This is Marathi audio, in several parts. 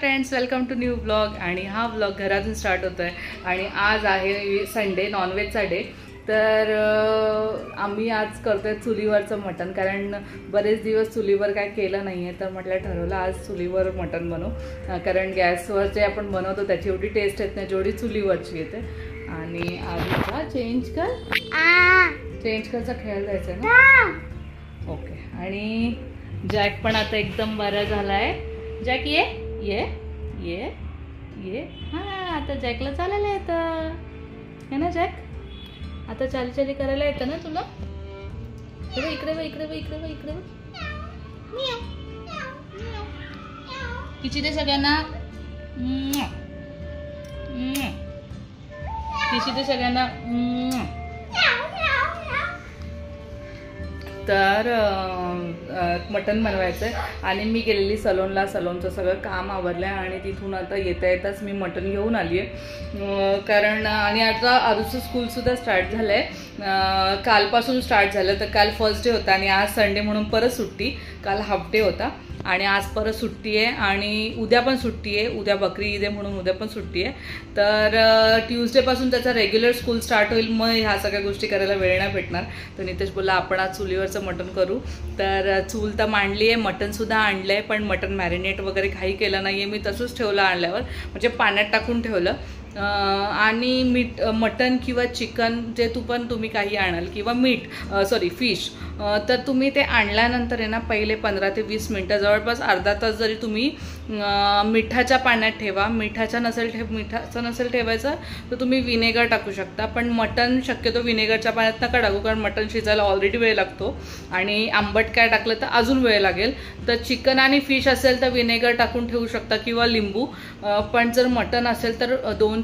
Friends, welcome to new blog. आणि हा ब्लॉग घरातून स्टार्ट होतोय आणि आज आहे संडे, नॉनव्हेजचा डे. तर आम्ही आज करतोय चुलीवरचं मटण, कारण बरेच दिवस चुलीवर काय केलं नाही आहे. तर म्हटलं ठरवलं आज चुलीवर मटण बनवू, कारण गॅसवर जे आपण बनवतो त्याची एवढी टेस्ट येत नाही जेवढी चुलीवरची येते. आणि आधीचा चेंज करचा खेळ जायचा ना. ओके. आणि जॅक पण आता एकदम बरा झाला आहे. जॅक ये ये ये ये. हां, आता जॅकला चालायला येतं है ना जॅक? आता चाली चाली करायला येतं ना तुला? इकडे इकडे इकडे इकडे इकडे किती दे सगळ्यांना, किती दे सगळ्यांना. तर मटण बनवायचं आहे आणि मी गेलेली सलोनला. सलोनचं सगळं काम आवरलं आहे आणि तिथून आता येताच मी मटण घेऊन आली आहे. कारण आणि आता आरुचं स्कूलसुद्धा स्टार्ट झालं आहे. कालपासून स्टार्ट झालं. तर काल फर्स्ट डे होता आणि आज संडे म्हणून परत सुट्टी. काल हाफ डे होता आणि आज परत सुट्टी आहे. आणि उद्या पण सुट्टी आहे. उद्या बकरी ईद आहे म्हणून उद्या पण सुट्टी आहे. तर ट्यूजडेपासून त्याचा रेग्युलर स्कूल स्टार्ट होईल. मग ह्या सगळ्या गोष्टी करायला वेळ नाही भेटणार. तर नितेश बोलला आपण आज चुलीवरचं मटण करू. तर चूल तर मांडली आहे, मटणसुद्धा आणलं आहे, पण मटण मॅरिनेट वगैरे काही केलं नाही आहे. मी तसंच ठेवलं आणल्यावर, म्हणजे पाण्यात टाकून ठेवलं. आणि मटन किंवा चिकन जे तुम्ही काही आणाल किंवा फिश, तर तुम्ही ते आणल्यानंतर आहे ना पहिले 15 ते 20 मिनटं, जवळपास अर्धा तास जरी तुम्ही मिठाच्या पाण्यात ठेवा. मिठाचं नसेल ठेवायचं तर तुम्ही विनेगर टाकू शकता. पण मटन शक्यतो विनेगरच्या पाण्यात नका टाकू, कारण मटन शिजायला ऑलरेडी वेळ लागतो आणि आंबट काय टाकलं तर अजून वेळ लागेल. तर चिकन आणि फिश असेल तर विनेगर टाकून ठेवू शकता किंवा लिंबू. पण जर मटन असेल तर 2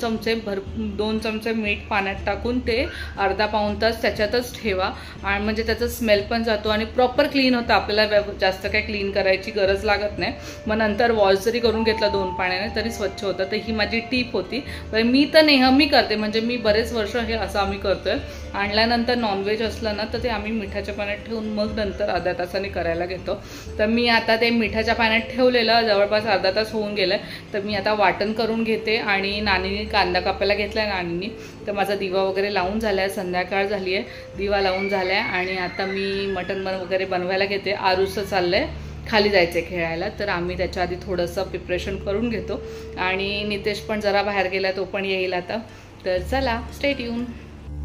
चमचे मीठ पाण्यात टाकून ते अर्धा पाऊण तास त्याच्यातच ठेवा. आणि म्हणजे त्याचा स्मेल पण जातो आणि प्रॉपर क्लीन होतं. आपल्याला जास्त काय क्लीन करायची गरज लागत नाही. मग नंतर वॉश जरी करून घेतला 2 पाण्याने तरी स्वच्छ होतं. तर ही माझी टीप होती. मी तर नेहमी करते, म्हणजे मी बरेच वर्ष हे असं आम्ही करतोय. आणल्यानंतर नॉनव्हेज असलं ना तर ते आम्ही मिठाच्या पाण्यात ठेवून मग नंतर अर्ध्या तासाने करायला घेतो. तर मी आता ते मिठाच्या पाण्यात ठेवलेलं जवळपास अर्धा तास होऊन गेलं. तर मी आता वाटण करून घेते. आणि नानीने कांदा कापायला घेतला आहे नानीने. तर माझा दिवा वगैरे लावून झाला आहे, संध्याकाळ झाली आहे, दिवा लावून झाला आहे. आणि आता मी मटण वगैरे बनवायला घेते. आरुचं चाललं आहे खाली जायचं खेळायला. तर आम्ही त्याच्या आधी थोडंसं प्रिपरेशन करून घेतो. आणि नितेश पण जरा बाहेर गेला, तो पण येईल आता. तर चला, stay tune.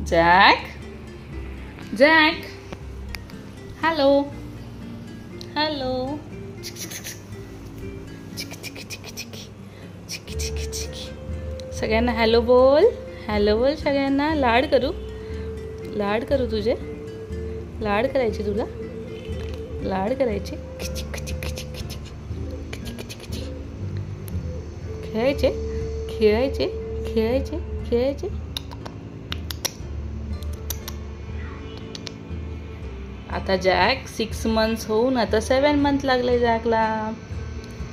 Jack jack hello hello. सगळ्यांना हॅलो बोल, हॅलो बोल सगळ्यांना. लाड करू तुझे लाड करायचे, तुला लाड करायचे, खेळायचे खेळायचे खेळायचे खेळायचे. आता जॅक 6 मंथ्स होऊन आता 7 मंथ लागले जॅकला.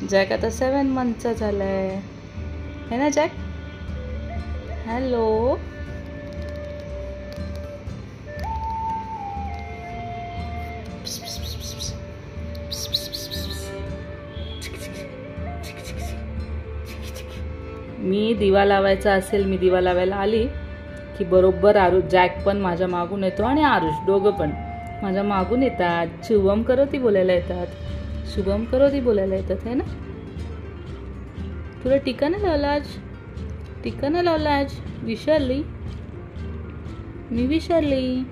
जॅक आता 7 मंथचा झालाय है ना जॅक? हॅलो. मी दिवा लावायचा असेल, मी दिवा लावायला आली की बरोबर जॅक पण माझ्या मागून येतो आणि आरुष दोघं पण माझ्या मागून येतात. शुभम करोती बोलायला येतात, शुभम करोती बोलायला येतात है ना. तुला टीका नाही लावला आज, टीका नाही लावला आज. विसरली, मी विसरली.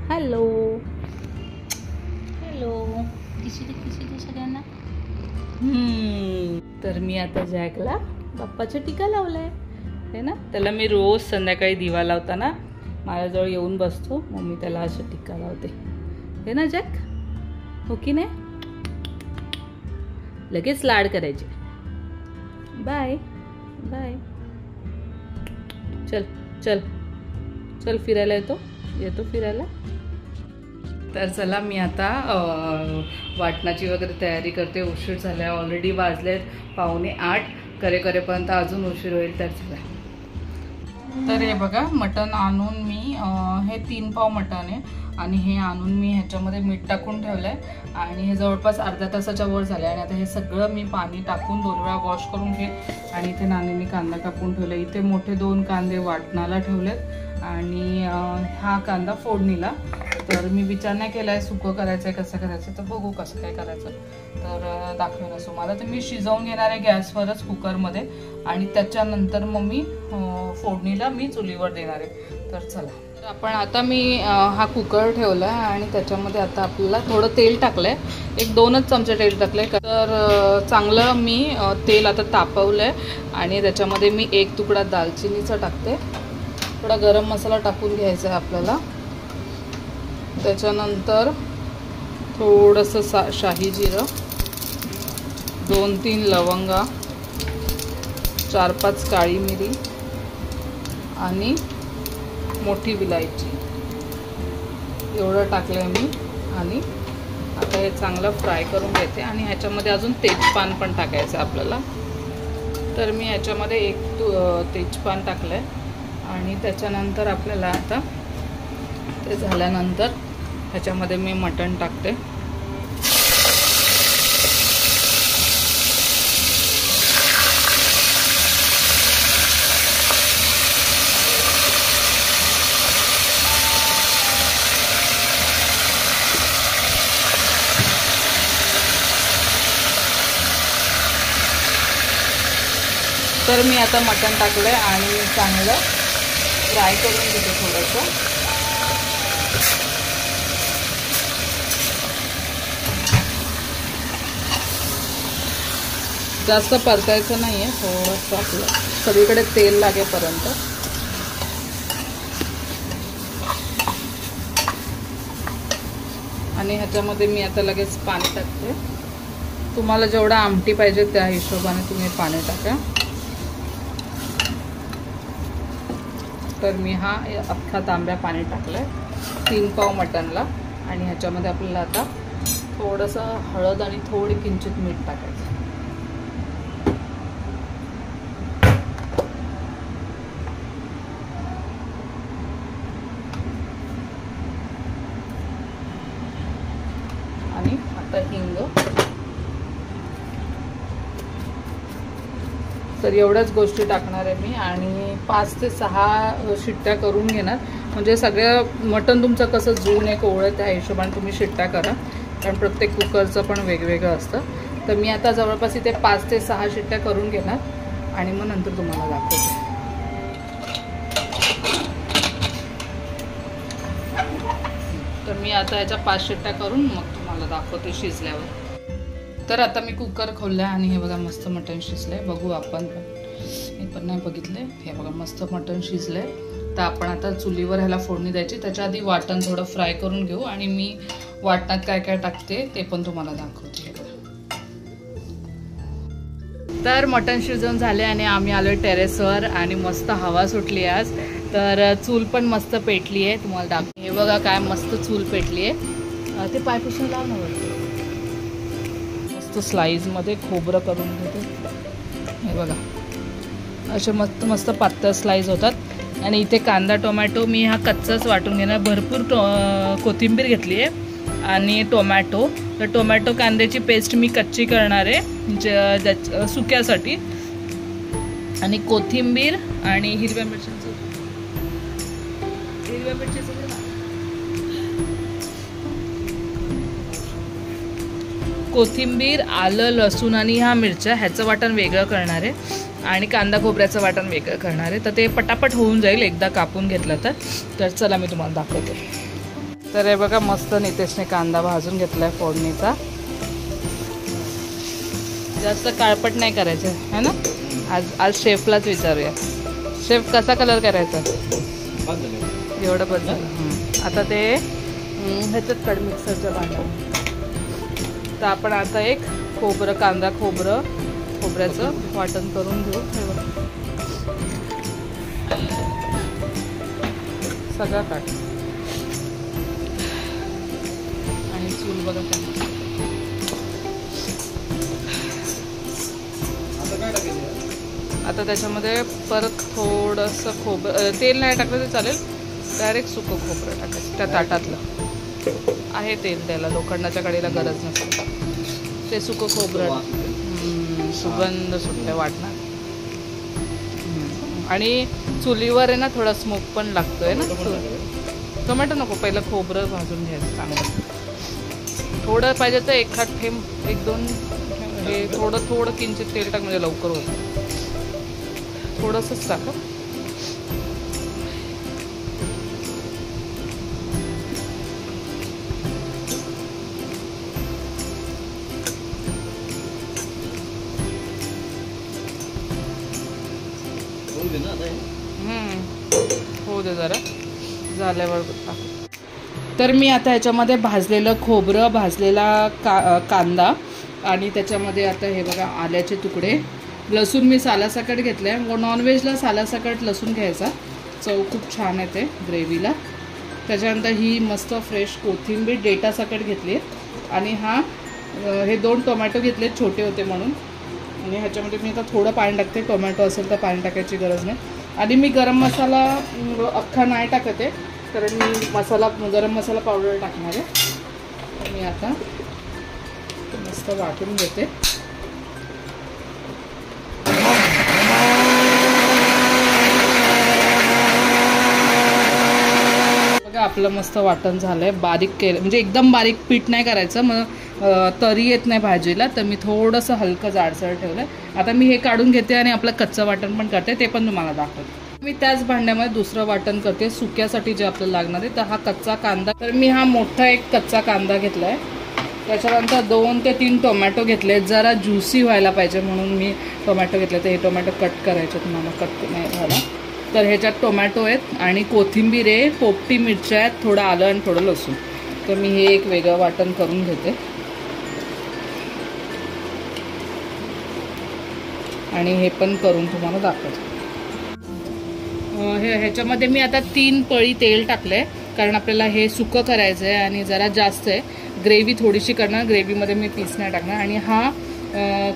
Hello hello. किसी सगळ्यांना. तर मी आता जॅकला बाप्पाचा टीका लावलाय है ना. त्याला मी रोज संध्याकाळी दिवा लावताना माझ्याजवळ येऊन बसतो, मग मी त्याला असं टीका लावते है ना जॅक, हो की नाही? लगेच लाड करायचे. Bye bye. चल चल चल फिरायला येतो फिरायला. तर चला, मी आता वाटणाची वगैरे तयारी करते. उशीर झाला, ऑलरेडी वाजलेत 7:45. करेपर्यंत अजून उशीर होईल. तर चला. तर हे बघा, मटण आणून मी हे 3 पाव मटण आहे. आणि हे आणून मी ह्याच्यामध्ये मीठ टाकून ठेवलं आहे आणि हे जवळपास अर्ध्या तासाच्या वर झालं आहे. आणि आता हे सगळं मी पाणी टाकून 2 वेळा वॉश करून घेईन. आणि इथे नानीने कांदा कापून ठेवला. इथे मोठे 2 कांदे वाटणाला ठेवलेत आणि हा कांदा फोडणीला. तर मी विचार नाही केला आहे सुकं करायचं आहे कसं करायचं, तर बघू कसं काय करायचं तर दाखवेन असं मला. तर मी शिजवून घेणार आहे गॅसवरच कुकरमध्ये आणि त्याच्यानंतर मग मी फोडणीला मी चुलीवर देणार आहे. तर चला, तर आपण आता मी हा कुकर ठेवला आहे आणि त्याच्यामध्ये आता आपल्याला थोडं तेल टाकलं आहे. 1-2च चमचे तेल टाकलं आहे. तर चांगलं मी तेल आता तापवलं आहे आणि त्याच्यामध्ये मी 1 तुकडा दालचिनीचा टाकते. थोडा गरम मसाला टाकून घ्यायचा आहे आपल्याला. त्याच्यानंतर थोडंसं शाही जिरं, 2-3 लवंगा, 4-5 काळी मिरी आणि मोठी विलायची एवढं टाकलं आहे मी. आणि आता हे चांगलं फ्राय करून घेते आणि ह्याच्यामध्ये अजून तेजपान पण टाकायचं आहे आपल्याला. तर मी ह्याच्यामध्ये 1 तेजपान टाकलं आहे आणि त्याच्यानंतर आपल्याला आता ते झाल्यानंतर ह्याच्यामध्ये मी मटण टाकते. तर मी आता मटण टाकलं आहे आणि चांगलं फ्राय करून घेते थोडंसं. जास्त परतायचं नाही आहे, थोडंसं आपलं सगळीकडे तेल लागेपर्यंत. आणि ह्याच्यामध्ये मी आता लगेच पाणी टाकते. तुम्हाला जेवढं आमटी पाहिजे त्या हिशोबाने तुम्ही पाणी टाका. तर मी हा अख्खा तांब्या पाणी टाकलं आहे 3 पाव मटणला. आणि ह्याच्यामध्ये आपल्याला आता थोडंसं हळद आणि थोडी किंचित मीठ टाकायचं. आणि आता हिंग. तर एवढ्याच गोष्टी टाकणार आहे मी आणि 5 ते 6 शिट्ट्या करून घेणार. म्हणजे सगळं मटण तुमचं कसं जून आहे कोवळं त्या हिशोबाने तुम्ही शिट्ट्या करा, कारण प्रत्येक कुकरचं पण वेगवेगळं असतं. तर मी आता जवळपास इथे 5 ते 6 शिट्ट्या करून घेणार आणि मग नंतर तुम्हाला दाखवते. तर मी आता याच्या 5 शिट्ट्या करून मग तुम्हाला दाखवते शिजल्यावर. तर आता मी कुकर खोलला आणि हे बघा मस्त मटण शिजलंय. बघू आपण पण, मी पण नाही बघितलंय. हे बघा मस्त मटण शिजलंय. तर आपण आता चुलीवर ह्याला फोडणी द्यायची. त्याच्या आधी वाटण थोडं फ्राय करून घेऊ आणि मी वाटणात काय काय टाकते ते पण तुम्हाला दाखवते. तर मटण शिजवून झाले आणि आम्ही आलो टेरेसवर आणि मस्त हवा सुटली आज. तर चूल पण मस्त पेटली आहे, तुम्हाला दाखवते. हे बघा काय मस्त चूल पेटली आहे. ते पायपुसून लाव ना. स्लाइसमध्ये खोबरं करून घेते. हे बघा असे मस्त मस्त पातळ स्लाइस होतात. आणि इथे कांदा टोमॅटो मी हा कच्चाच वाटून घेणार. भरपूर कोथिंबीर घेतली आहे आणि टोमॅटो. तर टोमॅटो कांद्याची पेस्ट मी कच्ची करणार आहे सुक्यासाठी. आणि कोथिंबीर आणि हिरव्या मिरच्याचं कोथिंबीर, आलं, लसूण आणि ह्या मिरच्या ह्याचं वाटण वेगळं करणार आहे आणि कांदा खोबऱ्याचं वाटण वेगळं करणार आहे. तर ते पटापट होऊन जाईल एकदा कापून घेतलं तर. तर चला मी तुम्हाला दाखवते. तर हे बघा मस्त नितेशने कांदा भाजून घेतला आहे फोडणीचा. जास्त काळपट नाही करायचं है ना. आज शेफलाच विचारूया. शेफ कसा कलर करायचा? एवढं बदल. आता ते ह्याच्यात कड मिक्सरच्या भांड्यात. तर आपण आता एक खोबऱ्याचं वाटण करून घेऊ. सगळं काढ आणि चूल बघा. आता त्याच्यामध्ये परत थोडंसं तेल नाही टाकलं तर चालेल. डायरेक्ट सुकं खोबरं टाकायचं त्या ताटातलं. आहे तेल त्याला, लोखंडाच्या कढईला गरज नसते. ते सुकं खोबरं सुगंध सुटले वाटणार. आणि चुलीवर आहे ना थोडा स्मोक पण लागतोय ना. टोमॅटो नको, पहिलं खोबरं भाजून घ्यायचं चांगलं. थोडं पाहिजे तर एखाद थेंब, 1-2 हे थोडं किंचित तेल टाक म्हणजे लवकर होतं. थोडंसंच टाक. हो दे जरा, झाल्यावर टाक. तर मी आता ह्याच्यामध्ये भाजलेलं खोबरं, भाजलेला कांदा आणि त्याच्यामध्ये आता हे बघा आल्याचे तुकडे, लसूण मी सालासकट घेतलं आहे. नॉनव्हेजला सालासकट लसूण घ्यायचा, चव खूप छान येते ग्रेव्हीला. त्याच्यानंतर ही मस्त फ्रेश कोथिंबीर डेटासकट घेतली आहे. आणि हे 2 टोमॅटो घेतले, छोटे होते म्हणून. आणि ह्याच्यामध्ये मी आता थोडं पाणी टाकते, टोमॅटो असेल तर पाणी टाकायची गरज नाही. आणि मी गरम मसाला अख्खा नाही टाकत आहे, कारण मी गरम मसाला पावडर टाकणार आहे. मी आता मस्त वाटून घेते. बघा आपलं मस्त वाटण झालंय. बारीक केलं म्हणजे एकदम बारीक पीठ नाही करायचं, मग तरी येत नाही भाजीला. तर मी थोडंसं हलकं जाडसर ठेवलंय. आता मी हे काढून घेते आणि आपलं कच्चं वाटण पण करते, ते पण तुम्हाला दाखवते. मी त्याच भांड्यामध्ये दुसरं वाटण करते सुक्यासाठी जे आपल्याला लागणार आहे. तर हा कच्चा कांदा, तर मी हा मोठा एक कच्चा कांदा घेतलाय. त्याच्यानंतर 2 ते 3 टोमॅटो घेतले, जरा ज्युसी व्हायला पाहिजे म्हणून मी टोमॅटो घेतले. तर हे टोमॅटो कट करायचे, तुम्हाला कट नाही झाला तर. ह्याच्यात टोमॅटो आहेत आणि कोथिंबीर आहे, पोपटी मिरच्या आहेत, थोडं आलं आणि थोडं लसूण. तर मी हे एक वेगळं वाटण करून घेते. आणि हे पण करून तुम्हाला दाखवते. ह्याच्यामध्ये मी आता 3 पळी तेल टाकलंय, कारण आपल्याला हे सुकं करायचं आहे आणि जरा जास्त आहे. ग्रेव्ही थोडीशी करणार, ग्रेव्हीमध्ये मी पीस नाही टाकणार. आणि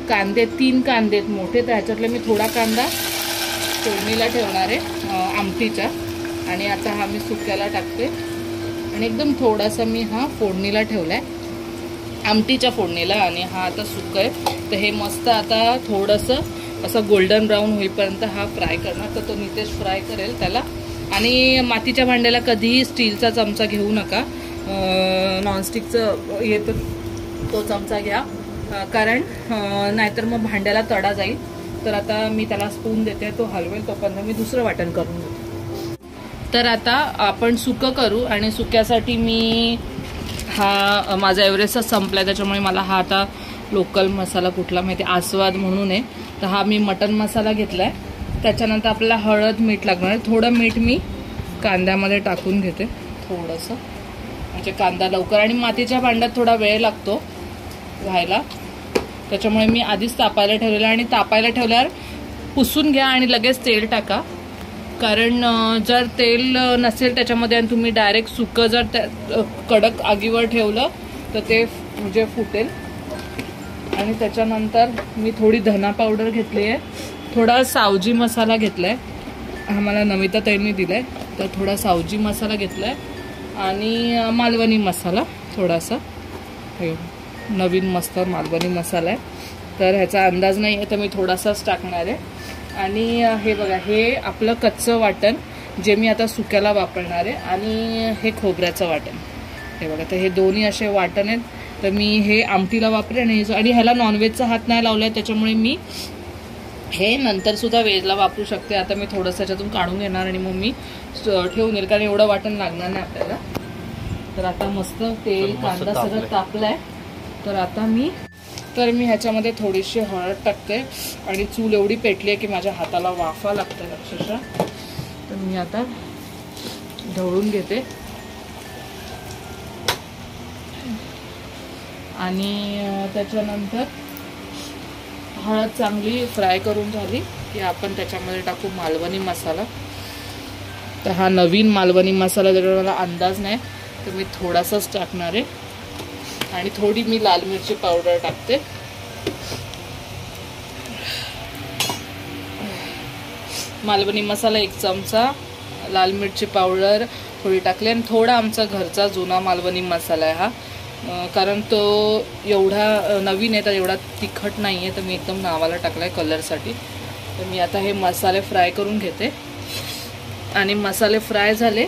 कांदे 3 कांदे आहेत मोठे, तर ह्याच्यातले मी थोडा कांदा फोडणीला ठेवणार आहे आमटीच्या. आणि आता मी सुक्याला टाकते. आणि एकदम थोडासा मी फोडणीला ठेवला आहे आमटीच्या फोडणीला. आणि आता सुकं आहे. तर हे मस्त आता थोडंसं असं गोल्डन ब्राऊन होईपर्यंत फ्राय करणार. तर तो नितेश फ्राय करेल त्याला. आणि मातीच्या भांड्याला कधीही स्टीलचा चमचा घेऊ नका, नॉनस्टिकचं येतं तो चमचा घ्या, कारण नाहीतर मग भांड्याला तडा जाईल. तर आता मी त्याला स्पून देते, तो हलवेल तोपर्यंत मी दुसरं वाटण करून घेते. तर आता आपण सुकं करू. आणि सुक्यासाठी मी माझा एव्हरेस्टचा संपला, त्याच्यामुळे मला आता लोकल मसाला कुठला माहिती, आस्वाद म्हणून आहे. तर मी मटन मसाला घेतला आहे. त्याच्यानंतर आपल्याला हळद मीठ लागणार आहे. थोडं मीठ मी कांद्यामध्ये टाकून घेते, थोडंसं, म्हणजे कांदा लवकर. आणि मातीच्या भांड्यात थोडा वेळ लागतो व्हायला, त्याच्यामुळे मी आधीच तापायला ठेवलेलं. आणि तापायला ठेवल्यावर पुसून घ्या आणि लगेच तेल टाका, कारण जर तेल नसेल त्याच्यामध्ये आणि तुम्ही डायरेक्ट सुकं जर कडक आगीवर ठेवलं तर ते म्हणजे फुटेल. आणि त्याच्यानंतर मी थोडी धना पावडर घेतली आहे, थोडा सावजी मसाला घेतला आहे, मला नमिता ताईंनी दिला आहे. तर थोडा सावजी मसाला घेतला आहे आणि मालवणी मसाला थोडासा, हे नवीन मस्त मालवणी मसाला आहे. तर ह्याचा अंदाज नाही आहे तर मी थोडासाच टाकणार आहे. आणि हे बघा, हे आपलं कच्चं वाटण जे मी आता सुक्याला वापरणार आहे. आणि हे खोबऱ्याचं वाटण, हे बघा. तर हे दोन्ही असे वाटण आहेत. तर मी हे आमटीला वापरेन. आणि ह्याला नॉनव्हेजचा हात नाही लावला आहे, त्याच्यामुळे मी हे नंतर सुद्धा व्हेजला वापरू शकते. आता मी थोडंसं त्याच्यातून काढून घेणार आणि मग मी ठेवून येईल, कारण एवढं वाटण लागणार नाही आपल्याला. तर आता मस्त तेल कांदा सगळं तापलाय. तर आता मी ह्याच्यामध्ये थोडीशी हळद टाकते. आणि चूल एवढी पेटली आहे की माझ्या हाताला वाफा लागतं अक्षरशः. तर मी आता ढवळून घेते. आणि त्याच्यानंतर हळद चांगली फ्राय करून झाली की आपण त्याच्यामध्ये टाकू मालवणी मसाला. तर हा नवीन मालवणी मसाला, ज्याचा मला अंदाज नाही, तर मी थोडासाच टाकणार आहे. आणि थोडी मी लाल मिरची पावडर टाकते. मालवणी मसाला 1 चमचा, लाल मिरची पावडर थोडी टाकली आणि थोडा आमचा घरचा जुना मालवणी मसाला आहे हा, कारण तो एवढा नवीन आहे तर एवढा तिखट नाही आहे, तर मी एकदम नावाला टाकला आहे कलरसाठी. तर मी आता हे मसाले फ्राय करून घेते आणि मसाले फ्राय झाले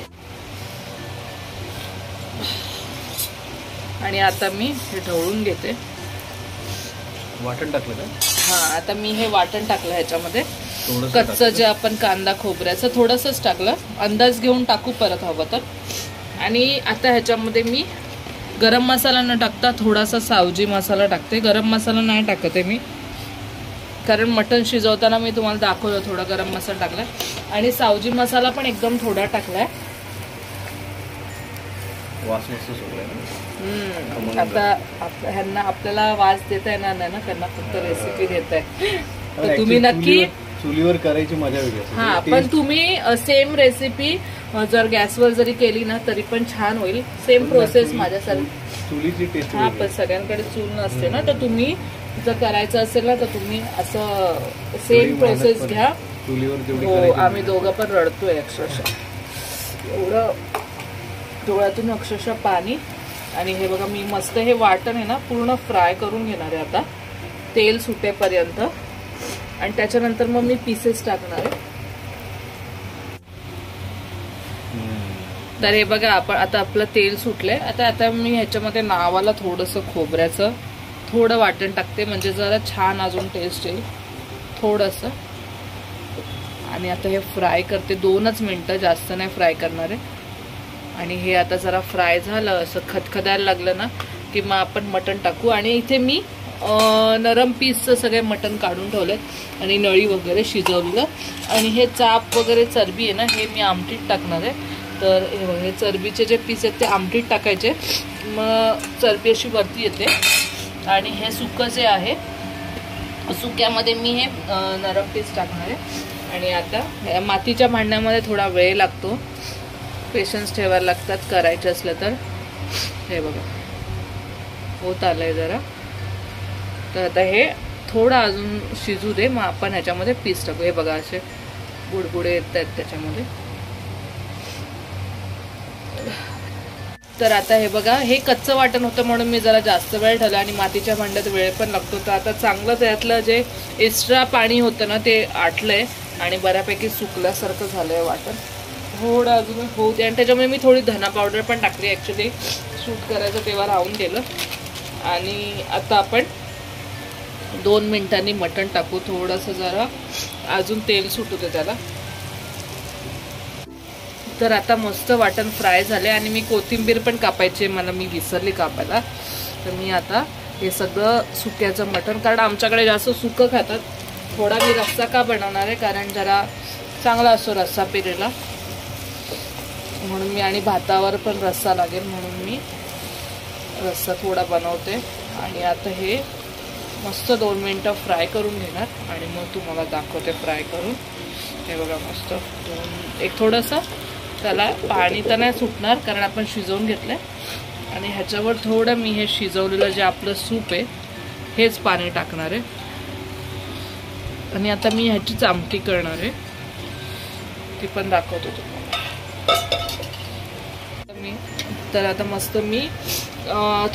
आणि आता मी हे ढवळून घेते. वाटण टाकलं का? हां, आता मी हे वाटण टाकलं ह्याच्यामध्ये. कच्चं जे आपण कांदा खोबऱ्याचं थोडंसंच टाकलं, अंदाज घेऊन टाकू परत हवं तर. आणि आता ह्याच्यामध्ये मी गरम मसाला न टाकता थोडासा सावजी मसाला टाकते. गरम मसाला नाही टाकते मी, कारण मटण शिजवताना मी तुम्हाला दाखवलं थोडा गरम मसाला टाकलाय आणि सावजी मसाला पण एकदम थोडा टाकलाय. वास मस्त सुटलाय ना. आता ह्यांना आपल्याला वास देता येणार नाही ना, त्यांना फक्त रेसिपी देत आहे. तर तुम्ही नक्की चुलीवर करायची मजा वेगळी असते. हा, पण तुम्ही सेम रेसिपी जर गॅसवर जरी केली ना तरी पण छान होईल. सेम प्रोसेस माझ्यासारखी चुलीची टेस्ट. हा, पण सगळ्यांकडे चूल नसते ना, तर तुम्ही जर करायचं असेल ना तर तुम्ही असं सेम प्रोसेस घ्या. चुलीवर हो, आम्ही दोघं पण रडतोय अक्षरशः, एवढं डोळ्यातून अक्षरशः पाणी. आणि हे बघा, मी मस्त हे वाटण आहे ना पूर्ण फ्राय करून घेणार आहे आता तेल सुटेपर्यंत, आणि त्याच्यानंतर मग मी पीसेस टाकणार आहे. तर हे बघा, आपण आता आपलं तेल सुटलंय. आता मी ह्याच्यामध्ये नावाला थोडंसं खोबऱ्याचं थोडं वाटण टाकते, म्हणजे जरा छान अजून टेस्ट येईल थोडंसं. आणि आता हे फ्राय करते 2च मिनटं, जास्त नाही फ्राय करणार आहे. आणि हे आता जरा फ्राय झालं, असं खदखदायला लागलं ना की मग आपण मटण टाकू. आणि इथे मी नरम पीसचं सगळे मटण काढून ठेवलेत आणि नळी वगैरे शिजवलेलं. आणि हे चाप वगैरे चरबी आहे ना, हे मी आमटीत टाकणार आहे. तर हे चरबीचे जे पीस आहेत ते आमटीत टाकायचे, मग चरबी अशी वरती येते. आणि हे सुकं जे आहे, सुक्यामध्ये मी हे नरम पीस टाकणार आहे. आणि आता मातीच्या भांड्यामध्ये थोडा वेळ लागतो, पेशन्स ठेवायला लागतात करायचे असलं तर. हे बघा होत आलंय जरा. तर आता हे थोडं अजून शिजू दे, मग आपण ह्याच्यामध्ये पीस टाकू. हे बघा असे बुडबुडे येत आहेत त्याच्यामध्ये. तर आता हे बघा, हे कच्चं वाटण होतं म्हणून मी जरा जास्त वेळ ठेवला आणि मातीच्या भांड्यात वेळ पण लागतो. तर आता चांगलं त्यातलं जे एक्स्ट्रा पाणी होतं ना ते आटलंय आणि बऱ्यापैकी सुकल्यासारखं झालंय वाटण. थोडं अजून होऊ दे. आणि त्याच्यामुळे मी थोडी धना पावडर पण टाकली, ॲक्च्युली शूट करायचं तेव्हा राहून गेलं. आणि आता आपण 2 मिनिटांनी मटण टाकू. थोडंसं जरा अजून तेल सुटू दे त्याला. तर आता मस्त वाटण फ्राय झाले आणि मी कोथिंबीर पण कापायची, मला मी विसरली कापायला. तर मी आता हे सगळं सुक्याचं मटण, कारण आमच्याकडे जास्त सुकं खातात. थोडा मी रस्सा का बनवणार आहे, कारण जरा चांगला असतो रस्सा पिरेला म्हणून मी, आणि भातावर पण रस्सा लागेल म्हणून मी रस्सा थोडा बनवते. आणि आता हे मस्त 2 मिनिटं फ्राय करून घेणार आणि मग तुम्हाला दाखवते फ्राय करून. हे बघा मस्त एक थोडंसं त्याला पाणी तर नाही सुटणार कारण आपण शिजवून घेतलंय. आणि ह्याच्यावर थोडं मी हे शिजवलेलं जे आपलं सूप आहे हेच पाणी टाकणार आहे. आणि आता मी ह्याचीच आमटी करणार आहे, ती पण दाखवतो तुम्हाला. तर आता मस्त मी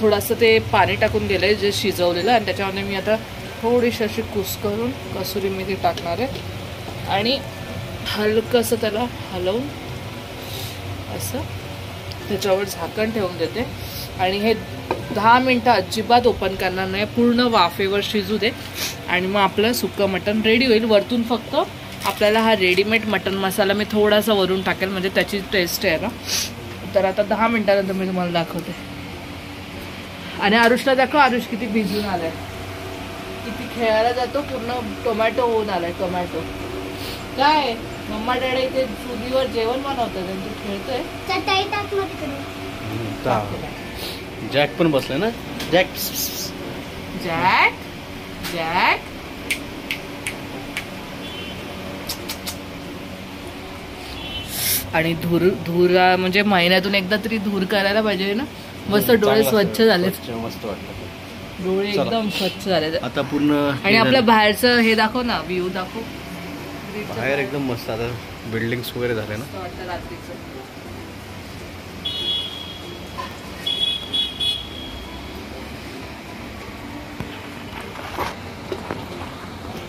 थोडंसं ते पाणी टाकून गेलंय जे शिजवलेलं, आणि त्याच्यामध्ये मी आता थोडीशी अशी कुस करून कसुरी मेथी टाकणार आहे आणि हलकंसं त्याला हलवून असं त्याच्यावर झाकण ठेवून देते. आणि हे 10 मिनटं अजिबात ओपन करणार नाही, पूर्ण वाफेवर शिजू दे आणि मग आपलं सुकं मटण रेडी होईल. वरतून फक्त आपल्याला हा रेडीमेड मटण मसाला मी थोडासा वरून टाकेल, म्हणजे त्याची टेस्ट आहे ना. तर आता 10 मिनटानंतर मी तुम्हाला दाखवते. आणि आरुषला दाखव, आरुष किती भिजून आलाय, किती खेळायला जातो, पूर्ण टोमॅटो होऊन आलाय. टोमॅटो काय मम्मा डॅडी इथे चुलीवर जेवण बनवतात आणि तू खेळतोय. जॅक पण बसलाय ना. जॅक जॅक जॅक आणि धूर म्हणजे महिन्यातून एकदा तरी धूर करायला पाहिजे ना. मस्त डोळे स्वच्छ झाले, मस्त वाटलं, डोळे एकदम स्वच्छ झाले आता पूर्ण. आणि आपलं बाहेरचं हे दाखव ना, व्ह्यू दाखव. बाहेर एकदम मस्त, आता बिल्डिंग्स वगैरे झाले ना. रात्रीचं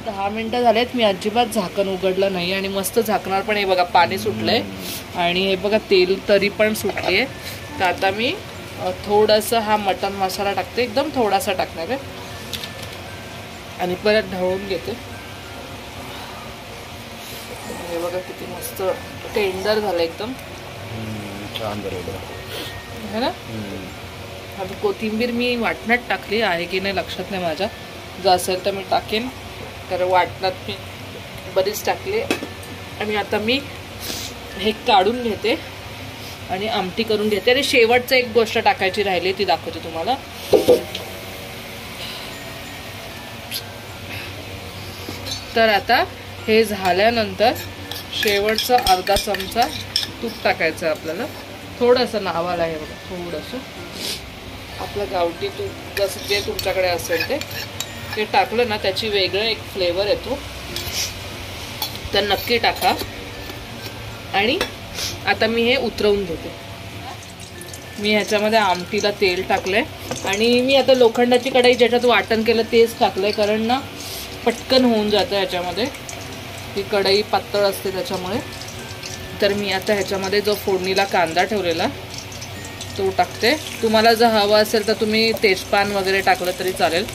10 मिनटं झालेत, मी अजिबात झाकण उघडलं नाही आणि मस्त झाकणार पण. हे बघा पाणी सुटलंय आणि हे बघा तेल तरी पण सुटली आहे. तर आता मी थोडंसं हा मटण मसाला टाकते, एकदम थोडासा टाकणार आहे आणि परत ढवळून घेते. हे बघा किती मस्त टेंडर झालं एकदम, छान झालं है ना. आता कोथिंबीर मी वाटणात टाकली आहे की नाही लक्षात नाही माझ्या, जर असेल तर मी टाकेन, तर वाटणात मी बरीच टाकली. आणि आता मी हे काढून घेते आणि आमटी करून घेते. आणि शेवटचं एक गोष्ट टाकायची राहिली ती दाखवते तुम्हाला. तर आता हे झाल्यानंतर शेवटचा अर्धा चमचा तूप टाकायचं आहे आपल्याला, थोडंसं नावाला आहे बघा, थोडंसं आपलं गावठी तूप जसं जे तुमच्याकडे असेल ते टाकलं ना त्याची वेगळं एक फ्लेवर येतो, तर नक्की टाका. आणि आता मी हे उतरवून घेते. मी ह्याच्यामध्ये आमटीला तेल टाकलंय आणि मी आता लोखंडाची कढई ज्याच्यात वाटण केलं तेच टाकलंय, कारण ना पटकन होऊन जातं ह्याच्यामध्ये, ती कढई पातळ असते त्याच्यामुळे. तर मी आता ह्याच्यामध्ये जो फोडणीला कांदा ठेवलेला तो टाकते. तुम्हाला जर हवं असेल तर तुम्ही तेजपान वगैरे टाकलं तरी चालेल.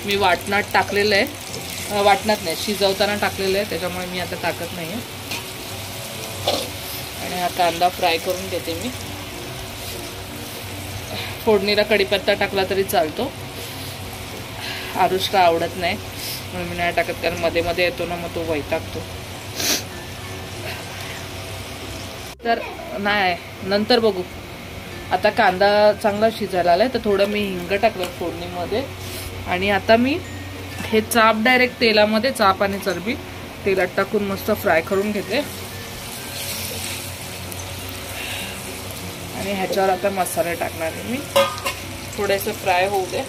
मी वाटणात टाकलेलं आहे, वाटणात नाही शिजवताना टाकलेलं आहे, त्याच्यामुळे मी आता टाकत नाही आहे. आणि हा कांदा फ्राय करून घेते मी. फोडणीला कढीपत्ता टाकला तरी चालतो, आरुषला आवडत नाही म्हणून मी नाही टाकत, कारण मध्ये मध्ये येतो ना मग तो वैतागतो. तर नाही नंतर बघू. आता कांदा चांगला शिजायला आलाय, तर थोडं मी हिंग टाकलं फोडणीमध्ये. आणि आता मी हे चाप डायरेक्ट तेलामध्ये, चाप आणि चरबी तेलात टाकून मस्त फ्राय करून घेते. आणि ह्याच्यावर आता मसाले टाकणार आहे मी, थोडेसे फ्राय होऊ दे.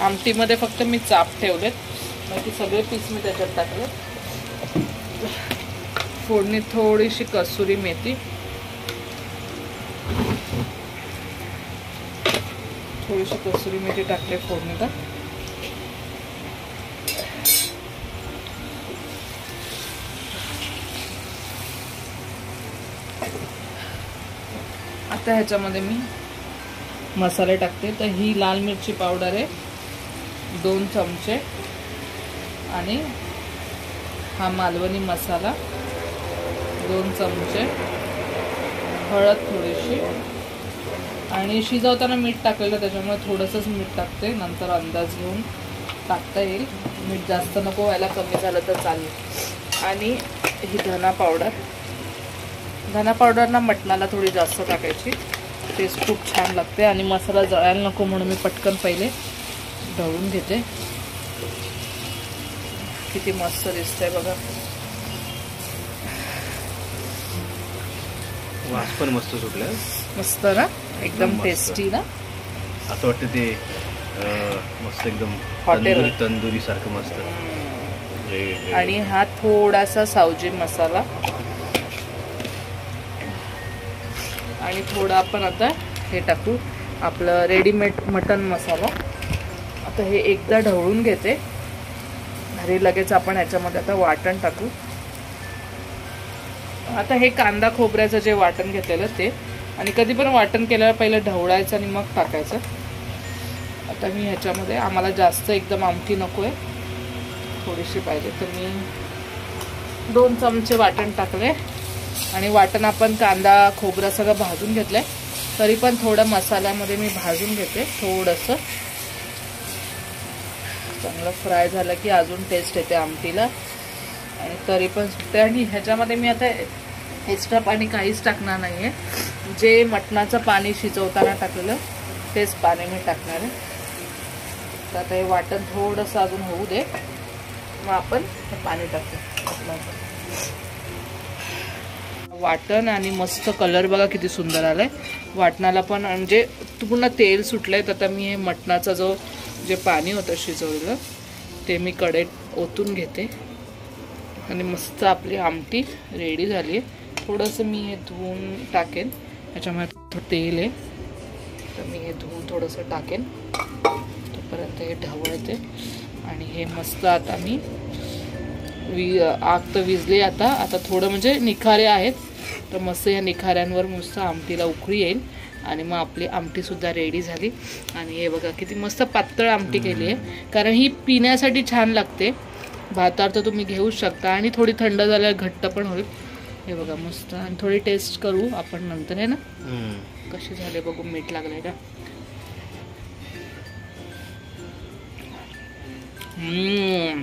आमटीमध्ये फक्त मी चाप ठेवलेत, बाकी सगळे पीस मी त्याच्यात टाकले. फोडणीत थोडीशी कसुरी मेथी, टाकले फोडणीला. आता ह्याच्यामध्ये मी मसाले टाकते. तर ही लाल मिरची पावडर आहे 2 चमचे, आणि हा मालवणी मसाला 2 चमचे, हळद थोडीशी, आणि शिजवताना मीठ टाकलेलं त्याच्यामुळे थोडंसंच मीठ टाकते, नंतर अंदाज घेऊन टाकता येईल. मीठ जास्त नको व्हायला, कमी झालं तर चालेल. आणि ही धना पावडर ना मटणाला थोडी जास्त टाकायची, टेस्ट खूप छान लागते. आणि मसाला जळायला नको म्हणून मी पटकन पहिले ढवळून घेते. किती मस्त दिसतंय बघा, वास पण मस्त सुटला, मस्त ना, एकदम टेस्टी ना. असं वाटतं ते मस्त एकदम हॉटेल तंदुरी सारखं मस्त. आणि हा थोडासा सावजी मसाला, आणि थोडं आपण आता हे टाकू आपलं रेडीमेड मटन मसाला. आता हे एकदा ढवळून घेते आणि लगेच आपण ह्याच्यामध्ये आता वाटण टाकू. आता हे कांदा खोबऱ्याचं जे वाटण घेतलेलं ते, आणि कधी पण वाटण केल्यावर पहिलं ढवळायचं आणि मग टाकायचं. आता मी ह्याच्यामध्ये, आम्हाला जास्त एकदम आमटी नको आहे, थोडीशी पाहिजे, तर मी 2 चमचे वाटण टाकले. आणि वाटण आपण कांदा खोबरं सगळं भाजून घेतलंय, तरी पण थोडं मसाल्यामध्ये मी भाजून घेते. थोडंसं चांगलं फ्राय झालं की अजून टेस्ट येते आमटीला, आणि तरी पण सुटते. आणि ह्याच्यामध्ये मी आता एक्स्ट्रा पाणी काहीच टाकणार नाही आहे, जे मटणाचं पाणी शिजवताना टाकलेलं तेच पाणी मी टाकणार आहे. तर आता हे वाटण थोडंसं अजून होऊ दे, मग आपण हे पाणी टाकू. वाटण आणि मस्त कलर बघा किती सुंदर आलाय वाटणाला पण, म्हणजे पूर्ण तेल सुटलंय. तर आता मी हे मटणाचं जे पाणी होतं शिजवलेलं ते मी कढईत ओतून घेते, आणि मस्त आपली आमटी रेडी झाली आहे. थोडंसं मी हे धुवून टाकेन, ह्याच्यामध्ये थोडं तेल आहे, तर मी हे धुवून थोडंसं टाकेन. तोपर्यंत हे ढवळते आणि हे मस्त आता मी आग तर विजली. आता थोडं म्हणजे निखारे आहेत, तर मस्त या निखाऱ्यांवर मस्त आमटीला उकळी येईल आणि मग आपली आमटीसुद्धा रेडी झाली. आणि हे बघा किती मस्त पातळ आमटी केली आहे, कारण ही पिण्यासाठी छान लागते. भातावर तर तुम्ही घेऊच शकता आणि थोडी थंड झाल्यावर घट्ट पण होईल. हे बघा मस्त. आणि थोडी टेस्ट करू आपण नंतर आहे ना, कसे झाले बघू, मीठ लागलंय का.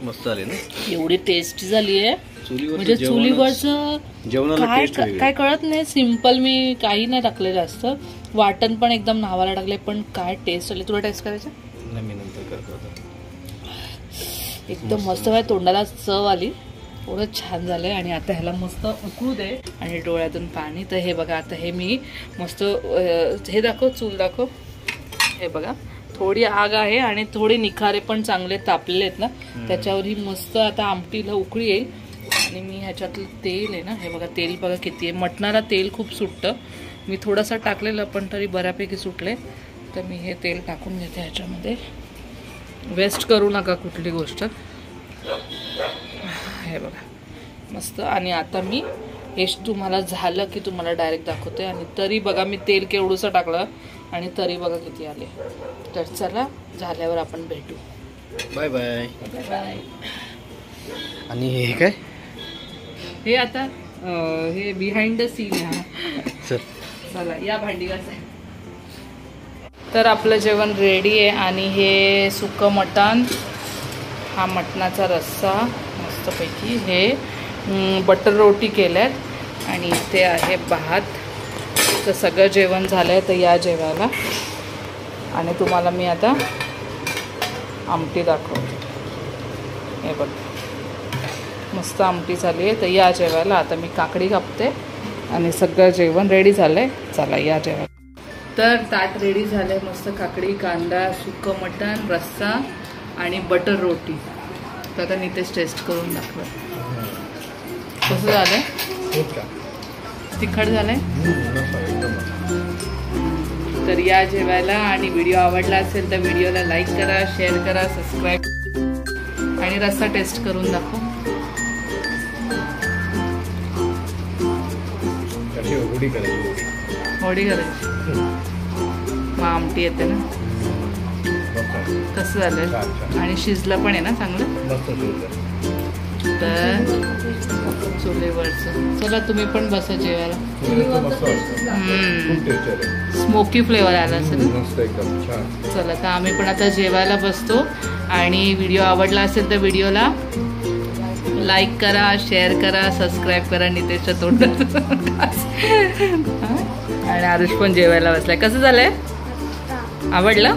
मस्त झाले ना, एवढी टेस्टी झाली आहे म्हणजे चुलीवरचं काय कळत नाही. सिम्पल, मी काही नाही टाकले जास्त, वाटण पण एकदम नावाला टाकले, पण काय टेस्ट आली. तुला टेस्ट करायचं? मी नंतर करतो. एकदम मस्त आहे, तोंडाला चव आली, एवढं छान झालंय. आणि आता ह्याला मस्त उकळू दे आणि डोळ्यातून पाणी. तर हे बघा, आता हे मी मस्त हे दाखव, चूल दाखव. हे बघा थोडी आग आहे आणि थोडे निखारे पण चांगले तापलेले आहेत ना, त्याच्यावर ही मस्त आता आमटीला उकळी येईल. आणि मी ह्याच्यातलं तेल आहे ना, हे बघा तेल बघा किती आहे. मटणाला तेल खूप सुटतं, मी थोडंसं टाकलेलं पण तरी बऱ्यापैकी सुटले. तर मी हे तेल टाकून घेते ह्याच्यामध्ये. वेस्ट करू नका कुठली गोष्ट. हे बघा मस्त. आणि आता मी हे तुम्हाला झालं की तुम्हाला डायरेक्ट दाखवते. आणि तरी बघा मी तेल केवढंसं टाकलं आणि तरी बघा किती आले. तर चला, झाल्यावर आपण भेटू. Bye bye bye. आणि हे काय, हे आता हे बिहाइंड द सीन आहे. चला या भांडी घासायला. तर आपलं जेवण रेडी आहे. आणि हे सुकं मटण, हा मटणाचा रस्सा मस्तपैकी, हे बटर रोटी केल्यात आणि इथे आहे भात. तर सगळं जेवण झालं आहे, तर या जेवायला. आणि तुम्हाला मी आता आमटी दाखवते. हे बघ मस्त आमटी झाली आहे, तर या जेवायला. आता मी काकडी कापते आणि सगळं जेवण रेडी झालं आहे. चला या जेवायला. तर ताट रेडी झालं आहे, मस्त काकडी, कांदा, सुकं मटण, रस्सा आणि बटर रोटी. तर आता नितेश टेस्ट करून दाखव कसं झालंय. तिखट झालंय. तर या जेवायला. आणि व्हिडिओ आवडला असेल तर व्हिडिओला लाईक करा, शेअर करा, सबस्क्राईब. आणि रस्सा टेस्ट करून दाखव. होडी करायची, मग आमटी येते ना. कसं झालं. आणि शिजलं पण आहे ना चांगलं. तर चुलीवरचं. चला तुम्ही पण बसा जेवायला. स्मोकी फ्लेवर आला असेल. चला, तर आम्ही पण आता जेवायला बसतो. आणि व्हिडिओ आवडला असेल तर व्हिडिओला लाईक करा, शेअर करा, सबस्क्राईब करा. नितेशच्या तोंडात आणि आरुष पण जेवायला बसलाय. कसं झालंय, आवडलं?